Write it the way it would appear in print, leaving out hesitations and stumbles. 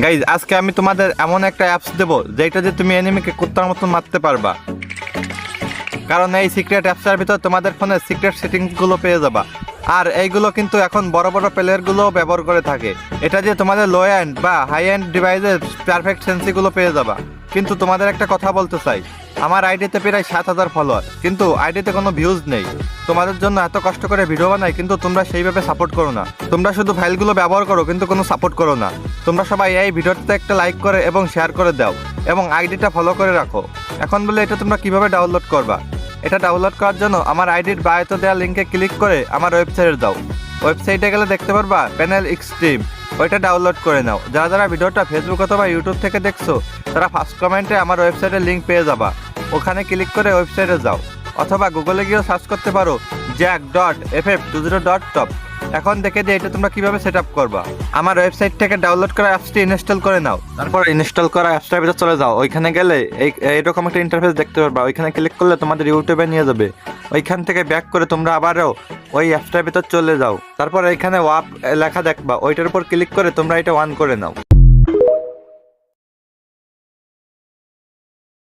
Guys আজকে আমি তোমাদের এমন একটা অ্যাপস দেবো যেটা দিয়ে তুমি এনিমিকে কুত্তার মতন মারতে পারবা। কারণ এই সিক্রেট অ্যাপসের ভিতর তোমাদের ফোনের সিক্রেট সেটিংসগুলো পেয়ে যাবা। আর এইগুলো কিন্তু এখন বড় বড় প্লেয়ারগুলোও ব্যবহার করে থাকে। এটা দিয়ে তোমাদের লো এন্ড বা হাই এন্ড ডিভাইসের পারফেক্ট সেন্সিগুলো পেয়ে যাবা। কিন্তু তোমাদের একটা কথা বলতে চাই, আমার আইডিতে প্রায় 7,000 ফলোয়ার, কিন্তু আইডিতে কোনো ভিউজ নেই। তোমাদের জন্য এত কষ্ট করে ভিডিও বানাই, কিন্তু তোমরা সেইভাবে সাপোর্ট করো না। তোমরা শুধু ফাইলগুলো ব্যবহার করো, কিন্তু কোনো সাপোর্ট করো না। তোমরা সবাই এই ভিডিওতে একটা লাইক করে এবং শেয়ার করে দাও এবং আইডিটা ফলো করে রাখো। এখন বলে এটা তোমরা কিভাবে ডাউনলোড করবা? এটা ডাউনলোড করার জন্য আমার আইডির বায়োতে দেওয়া লিঙ্কে ক্লিক করে আমার ওয়েবসাইটে যাও। ওয়েবসাইটে গেলে দেখতে পারবা প্যানেল এক্সট্রিম, ওইটা ডাউনলোড করে নাও। যারা যারা ভিডিওটা ফেসবুক অথবা ইউটিউব থেকে দেখছো তারা ফার্স্ট কমেন্টে আমার ওয়েবসাইটের লিঙ্ক পেয়ে যাবা। ওখানে ক্লিক করে ওয়েবসাইটে যাও, অথবা গুগলে গিয়েও সার্চ করতে পারো jack.ff20.top। এখন দেখে যে এটা তোমরা কিভাবে সেট আপ করবা। আমার ওয়েবসাইট থেকে ডাউনলোড করা অ্যাপসটি ইনস্টল করে নাও। তারপর ইনস্টল করা অ্যাপসটার ভিতরে চলে যাও। ওইখানে গেলে এইরকম একটা ইন্টারফেস দেখতে পারবা। ওইখানে ক্লিক করলে তোমাদের ইউটিউবে নিয়ে যাবে। ওইখান থেকে ব্যাক করে তোমরা আবারও ওই অ্যাপসটার ভিতর চলে যাও। তারপর এখানে ওয়াপ লেখা দেখবা, ওইটার উপর ক্লিক করে তোমরা এটা অন করে নাও।